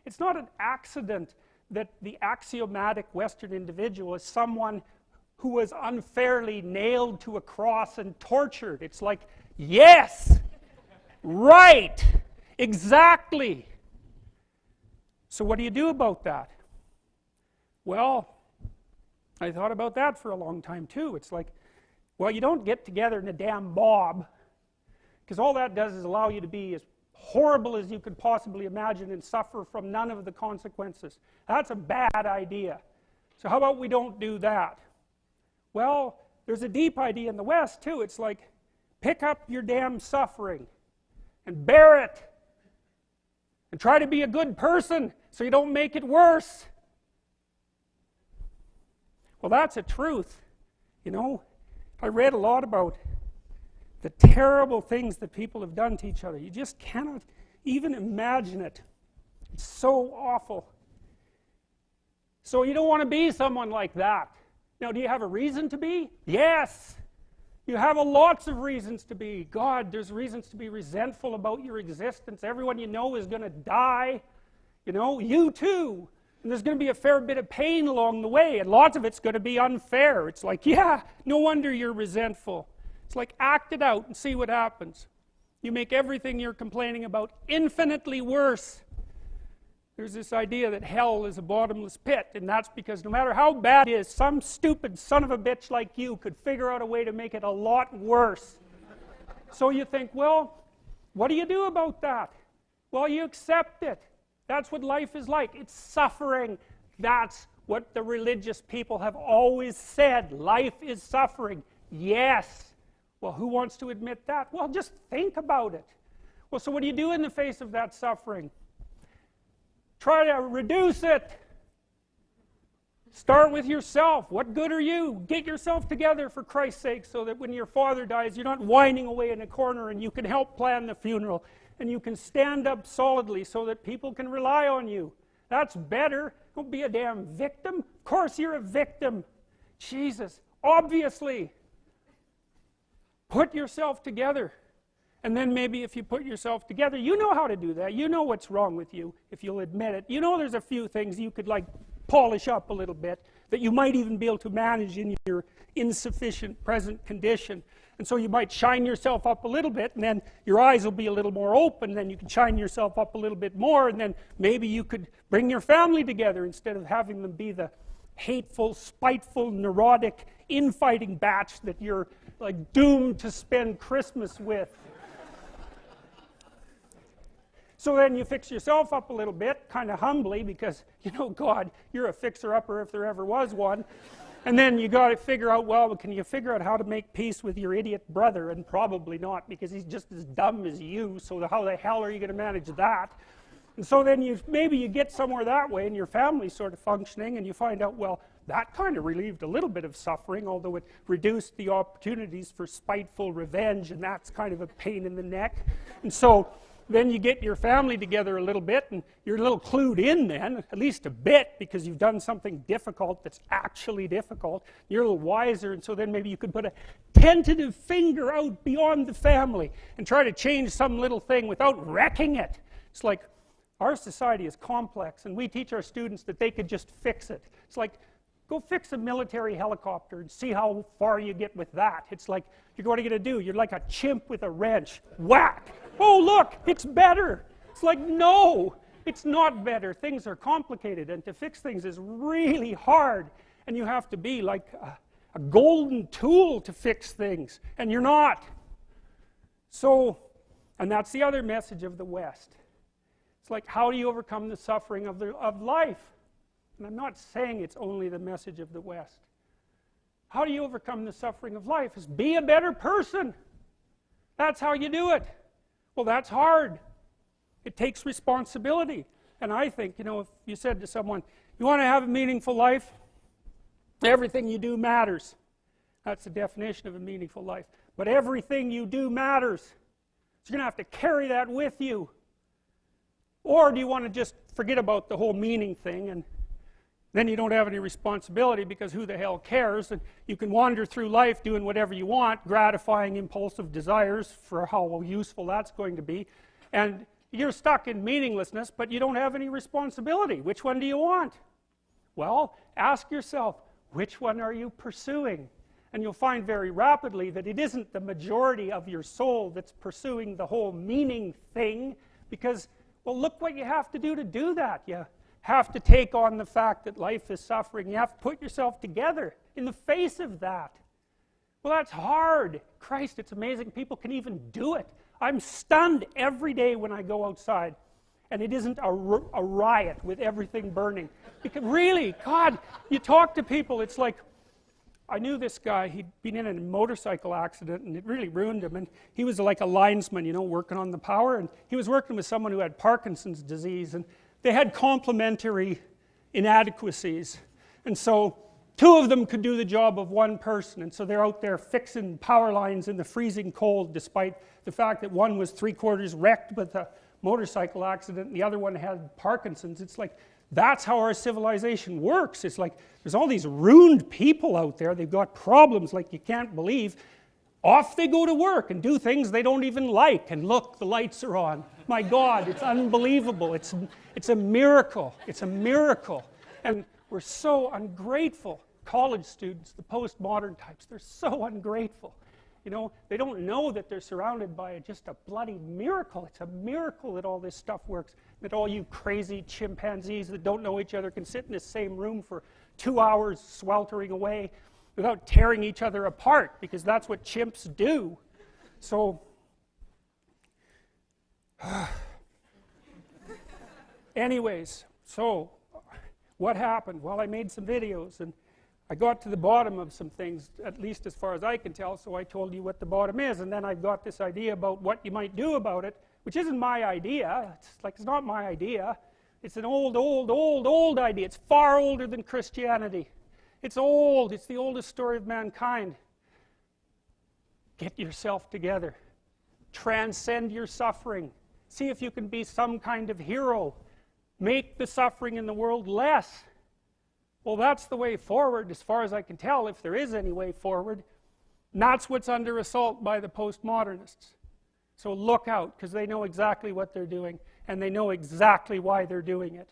It's not an accident that the axiomatic Western individual is someone who was unfairly nailed to a cross and tortured. It's like, yes, right, exactly. So what do you do about that? Well, I thought about that for a long time too. It's like, well, you don't get together in a damn mob, because all that does is allow you to be as horrible as you could possibly imagine and suffer from none of the consequences. That's a bad idea. So how about we don't do that? Well, there's a deep idea in the West too. It's like, pick up your damn suffering and bear it and try to be a good person so you don't make it worse. Well, that's a truth. You know, I read a lot about the terrible things that people have done to each other. You just cannot even imagine it. It's so awful. So you don't want to be someone like that. Now, do you have a reason to be? Yes. You have lots of reasons to be. God, there's reasons to be resentful about your existence. Everyone you know is going to die. You know, you too. And there's going to be a fair bit of pain along the way, and lots of it's going to be unfair. It's like, yeah, no wonder you're resentful. It's like, act it out and see what happens. You make everything you're complaining about infinitely worse. There's this idea that hell is a bottomless pit, and that's because no matter how bad it is, some stupid son of a bitch like you could figure out a way to make it a lot worse. So you think, well, what do you do about that? Well, you accept it. That's what life is like. It's suffering. That's what the religious people have always said. Life is suffering. Yes. Well, who wants to admit that? Well, just think about it. Well, so what do you do in the face of that suffering? Try to reduce it. Start with yourself. What good are you? Get yourself together for Christ's sake, so that when your father dies, you're not whining away in a corner, and you can help plan the funeral, and you can stand up solidly so that people can rely on you. That's better. Don't be a damn victim. Of course you're a victim. Jesus, obviously. Put yourself together. And then maybe if you put yourself together, you know how to do that. You know what's wrong with you, if you'll admit it. You know there's a few things you could like polish up a little bit, that you might even be able to manage in your insufficient present condition. And so you might shine yourself up a little bit, and then your eyes will be a little more open, then you can shine yourself up a little bit more, and then maybe you could bring your family together instead of having them be the hateful, spiteful, neurotic, infighting batch that you're like doomed to spend Christmas with. So then you fix yourself up a little bit, kind of humbly, because, you know, God, you're a fixer-upper if there ever was one. And then you got to figure out, well, can you figure out how to make peace with your idiot brother? And probably not, because he's just as dumb as you, so how the hell are you going to manage that? And so then maybe you get somewhere that way, and your family's sort of functioning, and you find out, well, that kind of relieved a little bit of suffering, although it reduced the opportunities for spiteful revenge, and that's kind of a pain in the neck. And so then you get your family together a little bit, and you're a little clued in then, at least a bit, because you've done something difficult that's actually difficult. You're a little wiser, and so then maybe you could put a tentative finger out beyond the family and try to change some little thing without wrecking it. It's like, our society is complex, and we teach our students that they could just fix it. It's like, go fix a military helicopter and see how far you get with that. It's like, what are you going to do? You're like a chimp with a wrench. Whack! Oh, look, it's better. It's like, no, it's not better. Things are complicated, and to fix things is really hard. And you have to be like a golden tool to fix things, and you're not. So, and that's the other message of the West. It's like, how do you overcome the suffering of life? And I'm not saying it's only the message of the West. How do you overcome the suffering of life? Is be a better person. That's how you do it. Well, that's hard. It takes responsibility. And I think, you know, if you said to someone, you want to have a meaningful life? Everything you do matters. That's the definition of a meaningful life. But everything you do matters. So you're going to have to carry that with you. Or do you want to just forget about the whole meaning thing, and then you don't have any responsibility, because who the hell cares, and you can wander through life doing whatever you want, gratifying impulsive desires for how useful that's going to be, and You're stuck in meaninglessness, but you don't have any responsibility. Which one do you want? Well, ask yourself, which one are you pursuing? And you'll find very rapidly that it isn't the majority of your soul that's pursuing the whole meaning thing, because, well, look what you have to do that. You have to take on the fact that life is suffering. You have to put yourself together in the face of that. Well, that's hard. Christ, it's amazing people can even do it. I'm stunned every day when I go outside and it isn't a riot with everything burning. Because really, God, you talk to people, it's like, I knew this guy, he'd been in a motorcycle accident and it really ruined him, and he was like a linesman, you know, working on the power, and he was working with someone who had Parkinson's disease, and they had complementary inadequacies, and so two of them could do the job of one person, and so they're out there fixing power lines in the freezing cold, despite the fact that one was 3/4 wrecked with a motorcycle accident and the other one had Parkinson's. It's like, that's how our civilization works. It's like, there's all these ruined people out there, they've got problems like you can't believe. Off they go to work and do things they don't even like, and look, the lights are on. My God, it's unbelievable. It's a miracle. It's a miracle. And we're so ungrateful. College students, the postmodern types, they're so ungrateful. You know, they don't know that they're surrounded by just a bloody miracle. It's a miracle that all this stuff works. That all you crazy chimpanzees that don't know each other can sit in the same room for 2 hours sweltering away without tearing each other apart, because that's what chimps do. So, anyways, so what happened? Well, I made some videos and I got to the bottom of some things, at least as far as I can tell, so I told you what the bottom is, and then I've got this idea about what you might do about it, which isn't my idea. It's not my idea. It's an old idea. It's far older than Christianity. It's old. It's the oldest story of mankind. Get yourself together. Transcend your suffering. See if you can be some kind of hero. Make the suffering in the world less. Well, that's the way forward, as far as I can tell, if there is any way forward. And that's what's under assault by the postmodernists. So look out, because they know exactly what they're doing, and they know exactly why they're doing it.